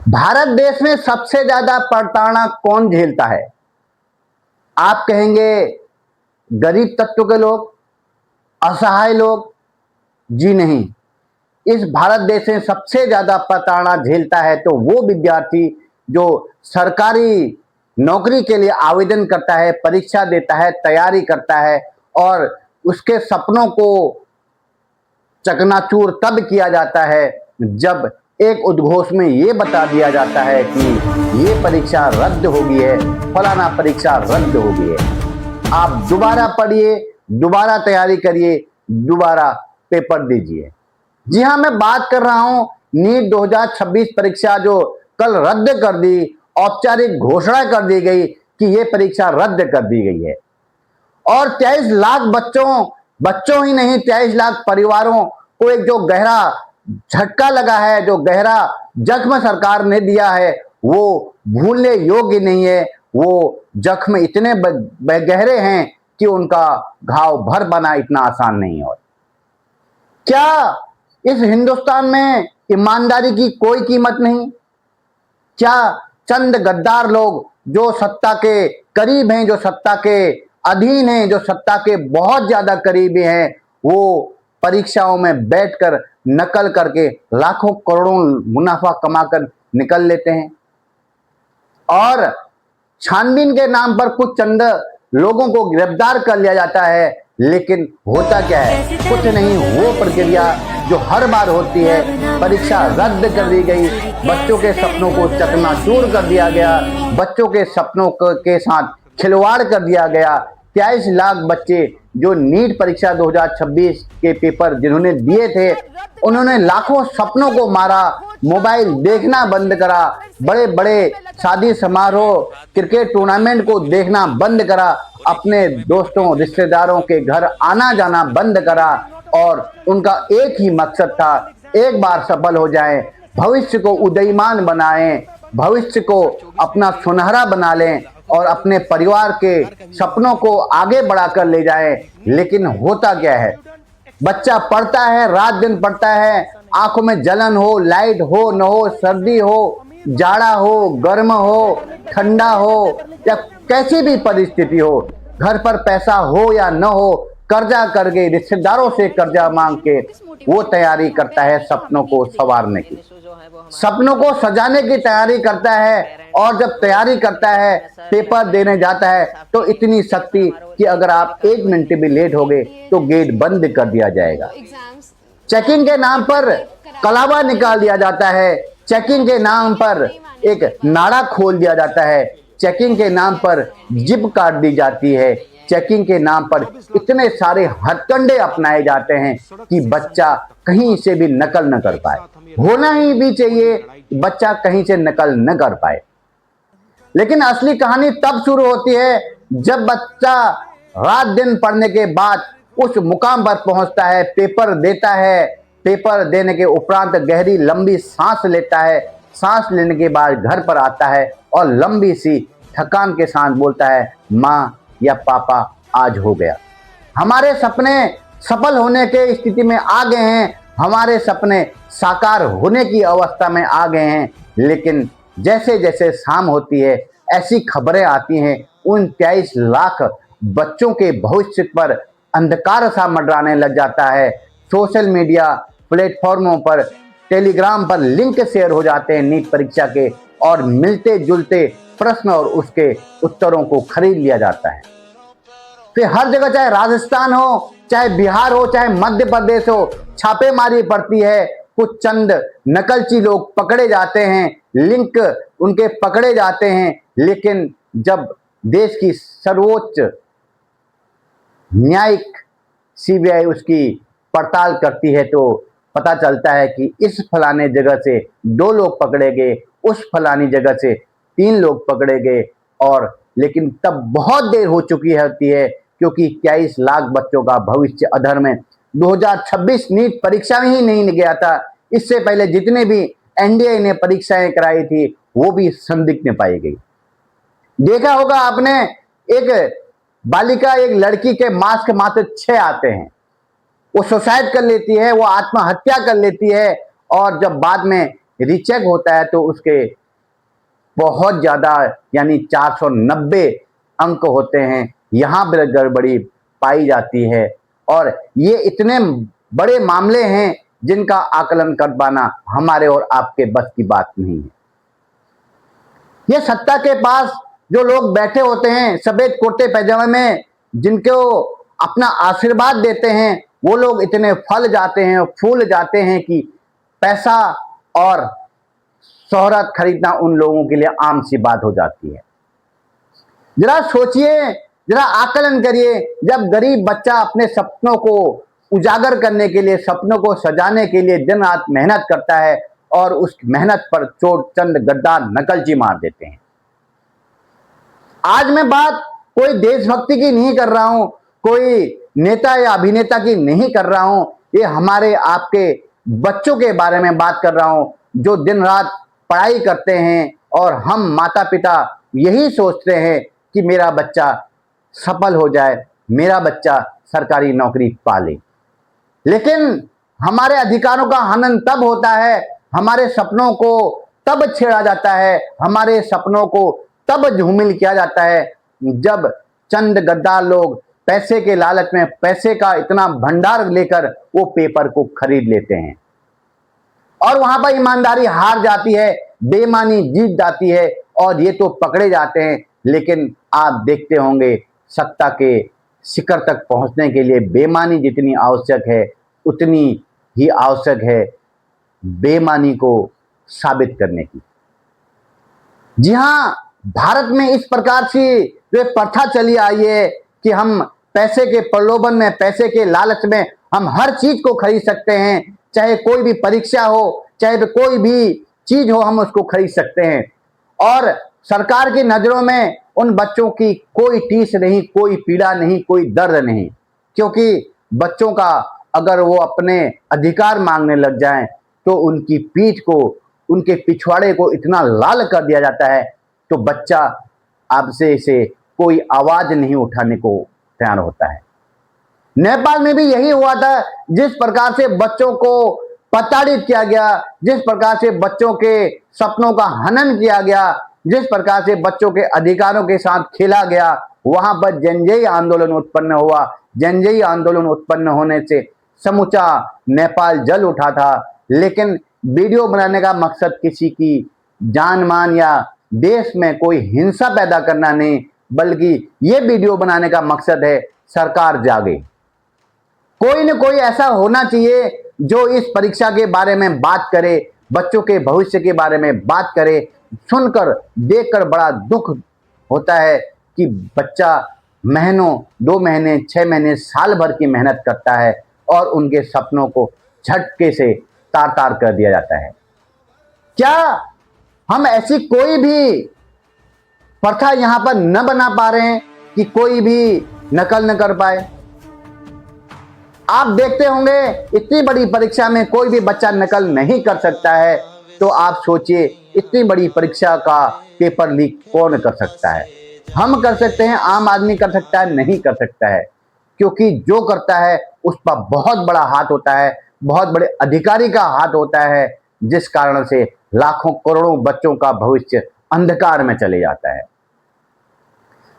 भारत देश में सबसे ज्यादा प्रताड़ना कौन झेलता है? आप कहेंगे गरीब तत्व के लोग, असहाय लोग। जी नहीं, इस भारत देश में सबसे ज्यादा प्रताड़ना झेलता है तो वो विद्यार्थी जो सरकारी नौकरी के लिए आवेदन करता है, परीक्षा देता है, तैयारी करता है और उसके सपनों को चकनाचूर तब किया जाता है जब एक उद्घोष में ये बता दिया जाता है कि ये परीक्षा रद्द हो गई है, फलाना परीक्षा रद्द हो गई है। आप दोबारा पढ़िए, दोबारा तैयारी करिए, दोबारा पेपर दीजिए। जी हाँ, मैं बात कर रहा हूं नीट 2026 परीक्षा जो कल रद्द कर दी, औपचारिक घोषणा कर दी गई कि ये परीक्षा रद्द कर दी गई है और 23 लाख बच्चों ही नहीं 23 लाख परिवारों को एक जो गहरा झटका लगा है, जो गहरा जख्म सरकार ने दिया है, वो भूलने योग्य नहीं है। वो जख्म इतने गहरे हैं कि उनका घाव भर बना इतना आसान नहीं है। क्या इस हिंदुस्तान में ईमानदारी की कोई कीमत नहीं? क्या चंद गद्दार लोग जो सत्ता के करीब हैं, जो सत्ता के अधीन हैं, जो सत्ता के बहुत ज्यादा करीबी हैं, वो परीक्षाओं में बैठकर नकल करके लाखों करोड़ों मुनाफा कमाकर निकल लेते हैं और छानबीन के नाम पर कुछ चंद लोगों को गिरफ्तार कर लिया जाता है, लेकिन होता क्या है? कुछ नहीं। वो प्रक्रिया जो हर बार होती है, परीक्षा रद्द कर दी गई, बच्चों के सपनों को चकनाचूर कर दिया गया, बच्चों के सपनों के साथ खिलवाड़ कर दिया गया। 23 लाख बच्चे जो नीट परीक्षा 2026 के पेपर जिन्होंने दिए थे, उन्होंने लाखों सपनों को मारा, मोबाइल देखना बंद करा, बड़े बड़े शादी समारोह, क्रिकेट टूर्नामेंट को देखना बंद करा, अपने दोस्तों रिश्तेदारों के घर आना जाना बंद करा और उनका एक ही मकसद था, एक बार सफल हो जाएं, भविष्य को उदयमान बनाएं, भविष्य को अपना सुनहरा बना लें और अपने परिवार के सपनों को आगे बढ़ाकर ले जाएं। लेकिन होता क्या है? बच्चा पढ़ता है, रात दिन पढ़ता है, आंखों में जलन हो, लाइट हो न हो, सर्दी हो, जाड़ा हो, गर्म हो, ठंडा हो या कैसी भी परिस्थिति हो, घर पर पैसा हो या न हो, कर्जा करके रिश्तेदारों से कर्जा मांग के वो तैयारी करता है सपनों को संवारने की, सपनों को सजाने की तैयारी करता है और जब तैयारी करता है, पेपर देने जाता है तो इतनी सख्ती कि अगर आप 1 मिनट भी लेट हो गए तो गेट बंद कर दिया जाएगा। चेकिंग के नाम पर कलावा निकाल दिया जाता है, चेकिंग के नाम पर एक नाड़ा खोल दिया जाता है, चेकिंग के नाम पर जिप काट दी जाती है, चेकिंग के नाम पर इतने सारे हथकंडे अपनाए जाते हैं कि बच्चा कहीं से भी नकल न कर पाए। होना ही भी चाहिए, बच्चा कहीं से नकल न कर पाए। लेकिन असली कहानी तब शुरू होती है जब बच्चा रात दिन पढ़ने के बाद उस मुकाम पर पहुंचता है, पेपर देता है, पेपर देने के उपरांत गहरी लंबी सांस लेता है, सांस लेने के बाद घर पर आता है और लंबी सी थकान के साथ बोलता है, माँ या पापा आज हो गया। हमारे सपने सफल होने के स्थिति में आ गए हैं, हमारे सपने साकार होने की अवस्था में आ गए हैं। लेकिन जैसे जैसे शाम होती है, ऐसी खबरें आती हैं, उन 23 लाख बच्चों के भविष्य पर अंधकार सा मंडराने लग जाता है। सोशल मीडिया प्लेटफॉर्मों पर, टेलीग्राम पर लिंक शेयर हो जाते हैं नीट परीक्षा के और मिलते जुलते प्रश्न और उसके उत्तरों को खरीद लिया जाता है। फिर हर जगह, चाहे राजस्थान हो, चाहे बिहार हो, चाहे मध्य प्रदेश हो, छापेमारी पड़ती है। कुछ चंद नकलची लोग पकड़े जाते हैं, लिंक उनके पकड़े जाते हैं। लेकिन जब देश की सर्वोच्च न्यायिक सीबीआई उसकी पड़ताल करती है तो पता चलता है कि इस फलाने जगह से 2 लोग पकड़े गए, उस फलानी जगह से 3 लोग पकड़े गए। और लेकिन तब बहुत देर हो चुकी होती है क्योंकि 23 लाख बच्चों का भविष्य अधर में 2026 नीट परीक्षा में ही नहीं गया था। इससे पहले जितने भी एनडीए ने परीक्षाएं कराई थी वो भी संदिग्ध पाई गई। देखा होगा आपने, एक बालिका, एक लड़की के मार्क्स मात्र 6 आते हैं, वो सुसाइड कर लेती है, वो आत्महत्या कर लेती है और जब बाद में रिचेक होता है तो उसके बहुत ज्यादा यानी 490 अंक होते हैं, यहां पर गड़बड़ी पाई जाती है। और ये इतने बड़े मामले हैं जिनका आकलन कर पाना हमारे और आपके बस की बात नहीं है। ये सत्ता के पास जो लोग बैठे होते हैं सफेद कुर्ते पैजामे में, जिनको अपना आशीर्वाद देते हैं, वो लोग इतने फल जाते हैं, फूल जाते हैं कि पैसा और शोहरत खरीदना उन लोगों के लिए आम सी बात हो जाती है। जरा सोचिए, जरा आकलन करिए, जब गरीब बच्चा अपने सपनों को उजागर करने के लिए, सपनों को सजाने के लिए दिन रात मेहनत करता है और उस मेहनत पर चोट चंद गद्दार नकलची मार देते हैं। आज मैं बात कोई देशभक्ति की नहीं कर रहा हूं, कोई नेता या अभिनेता की नहीं कर रहा हूं, ये हमारे आपके बच्चों के बारे में बात कर रहा हूं, जो दिन रात पढ़ाई करते हैं और हम माता पिता यही सोचते हैं कि मेरा बच्चा सफल हो जाए, मेरा बच्चा सरकारी नौकरी पाले। लेकिन हमारे अधिकारों का हनन तब होता है, हमारे सपनों को तब छेड़ा जाता है, हमारे सपनों को तब झूमिल किया जाता है जब चंद गद्दार लोग पैसे के लालच में पैसे का इतना भंडार लेकर वो पेपर को खरीद लेते हैं और वहां पर ईमानदारी हार जाती है, बेईमानी जीत जाती है और ये तो पकड़े जाते हैं। लेकिन आप देखते होंगे सत्ता के शिखर तक पहुंचने के लिए बेईमानी जितनी आवश्यक है उतनी ही आवश्यक है बेईमानी को साबित करने की। जी हां, भारत में इस प्रकार से जो प्रथा चली आई है कि हम पैसे के प्रलोभन में, पैसे के लालच में हम हर चीज को खरीद सकते हैं, चाहे कोई भी परीक्षा हो, चाहे कोई भी चीज हो, हम उसको खरीद सकते हैं। और सरकार की नजरों में उन बच्चों की कोई टीस नहीं, कोई पीड़ा नहीं, कोई दर्द नहीं, क्योंकि बच्चों का अगर वो अपने अधिकार मांगने लग जाएं तो उनकी पीठ को, उनके पिछवाड़े को इतना लाल कर दिया जाता है तो बच्चा आपसे से कोई आवाज नहीं उठाने को तैयार होता है। नेपाल में भी यही हुआ था, जिस प्रकार से बच्चों को प्रताड़ित किया गया, जिस प्रकार से बच्चों के सपनों का हनन किया गया, जिस प्रकार से बच्चों के अधिकारों के साथ खेला गया, वहां पर जनजातीय आंदोलन उत्पन्न हुआ। जनजातीय आंदोलन उत्पन्न होने से समूचा नेपाल जल उठा था। लेकिन वीडियो बनाने का मकसद किसी की जान मान या देश में कोई हिंसा पैदा करना नहीं, बल्कि ये वीडियो बनाने का मकसद है सरकार जागे। कोई न कोई ऐसा होना चाहिए जो इस परीक्षा के बारे में बात करे, बच्चों के भविष्य के बारे में बात करे। सुनकर देखकर बड़ा दुख होता है कि बच्चा महीनों, 2 महीने, 6 महीने, साल भर की मेहनत करता है और उनके सपनों को झटके से तार तार कर दिया जाता है। क्या हम ऐसी कोई भी प्रथा यहां पर न बना पा रहे हैं कि कोई भी नकल न कर पाए? आप देखते होंगे इतनी बड़ी परीक्षा में कोई भी बच्चा नकल नहीं कर सकता है, तो आप सोचिए इतनी बड़ी परीक्षा का पेपर लीक कौन कर सकता है? हम कर सकते हैं, आम आदमी कर सकता है? नहीं कर सकता है, क्योंकि जो करता है उस पर बहुत बड़ा हाथ होता है, बहुत बड़े अधिकारी का हाथ होता है, जिस कारण से लाखों करोड़ों बच्चों का भविष्य अंधकार में चले जाता है।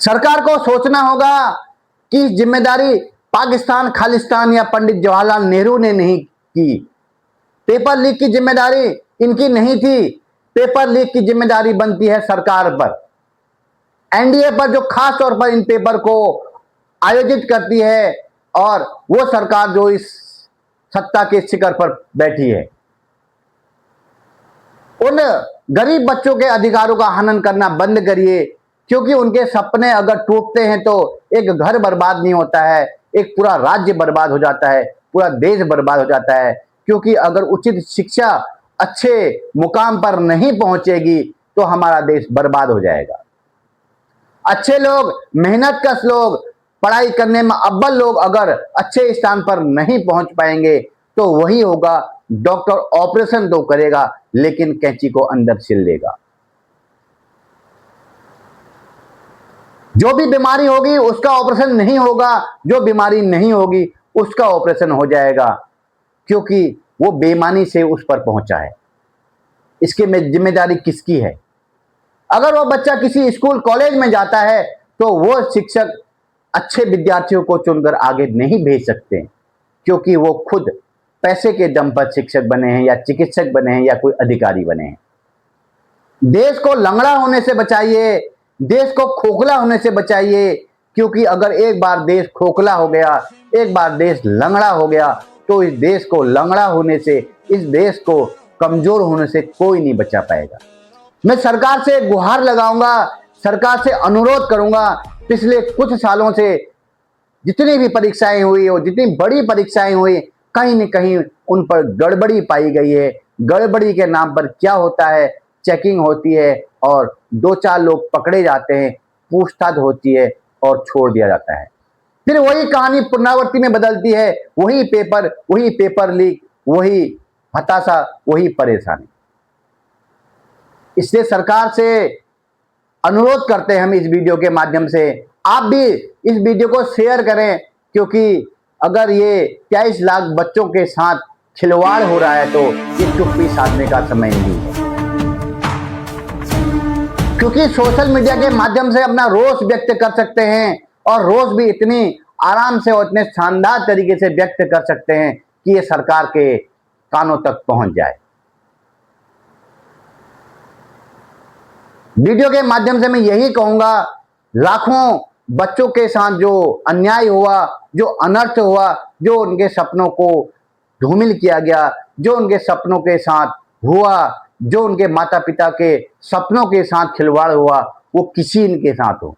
सरकार को सोचना होगा कि जिम्मेदारी पाकिस्तान, खालिस्तान या पंडित जवाहरलाल नेहरू ने नहीं की। पेपर लीक की जिम्मेदारी इनकी नहीं थी। पेपर लीक की जिम्मेदारी बनती है सरकार पर, एनडीए पर, जो खास तौर पर इन पेपर को आयोजित करती है, और वो सरकार जो इस सत्ता के शिखर पर बैठी है। उन गरीब बच्चों के अधिकारों का हनन करना बंद करिए, क्योंकि उनके सपने अगर टूटते हैं तो एक घर बर्बाद नहीं होता है, एक पूरा राज्य बर्बाद हो जाता है, पूरा देश बर्बाद हो जाता है। क्योंकि अगर उचित शिक्षा अच्छे मुकाम पर नहीं पहुंचेगी तो हमारा देश बर्बाद हो जाएगा। अच्छे लोग, मेहनत कश लोग, पढ़ाई करने में अव्वल लोग अगर अच्छे स्थान पर नहीं पहुंच पाएंगे तो वही होगा, डॉक्टर ऑपरेशन तो करेगा लेकिन कैंची को अंदर सिल देगा। जो भी बीमारी होगी उसका ऑपरेशन नहीं होगा, जो बीमारी नहीं होगी उसका ऑपरेशन हो जाएगा, क्योंकि वो बेईमानी से उस पर पहुंचा है। इसकी जिम्मेदारी किसकी है? अगर वो बच्चा किसी स्कूल कॉलेज में जाता है तो वो शिक्षक अच्छे विद्यार्थियों को चुनकर आगे नहीं भेज सकते, क्योंकि वो खुद पैसे के दम पर शिक्षक बने हैं या चिकित्सक बने हैं या कोई अधिकारी बने हैं। देश को लंगड़ा होने से बचाइए, देश को खोखला होने से बचाइए, क्योंकि अगर एक बार देश खोखला हो गया, एक बार देश लंगड़ा हो गया, तो इस देश को लंगड़ा होने से, इस देश को कमजोर होने से कोई नहीं बचा पाएगा। मैं सरकार से गुहार लगाऊंगा, सरकार से अनुरोध करूंगा, पिछले कुछ सालों से जितनी भी परीक्षाएं हुई हो, जितनी बड़ी परीक्षाएं हुई, कहीं न कहीं उन पर गड़बड़ी पाई गई है। गड़बड़ी के नाम पर क्या होता है, चेकिंग होती है और 2-4 लोग पकड़े जाते हैं, पूछताछ होती है और छोड़ दिया जाता है। फिर वही कहानी पुनरावृत्ति में बदलती है, वही पेपर लीक, वही हताशा, वही परेशानी। इसलिए सरकार से अनुरोध करते हैं हम इस वीडियो के माध्यम से, आप भी इस वीडियो को शेयर करें, क्योंकि अगर ये 23 लाख बच्चों के साथ खिलवाड़ हो रहा है तो ये चुप्पी साधने का समय नहीं है। क्योंकि सोशल मीडिया के माध्यम से अपना रोष व्यक्त कर सकते हैं, और रोष भी इतनी आराम से और इतने शानदार तरीके से व्यक्त कर सकते हैं कि ये सरकार के कानों तक पहुंच जाए। वीडियो के माध्यम से मैं यही कहूंगा, लाखों बच्चों के साथ जो अन्याय हुआ, जो अनर्थ हुआ, जो उनके सपनों को धूमिल किया गया, जो उनके सपनों के साथ हुआ, जो उनके माता पिता के सपनों के साथ खिलवाड़ हुआ, वो किसी इनके साथ हो।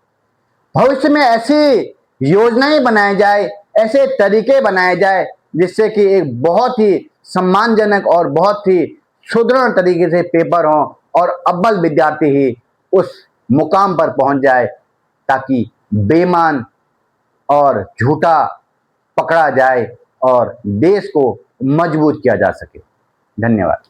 भविष्य में ऐसी योजनाएं बनाई जाए, ऐसे तरीके बनाए जाए, जिससे कि एक बहुत ही सम्मानजनक और बहुत ही सुदृढ़ तरीके से पेपर हो और अव्वल विद्यार्थी ही उस मुकाम पर पहुंच जाए, ताकि बेईमान और झूठा पकड़ा जाए और देश को मजबूत किया जा सके। धन्यवाद।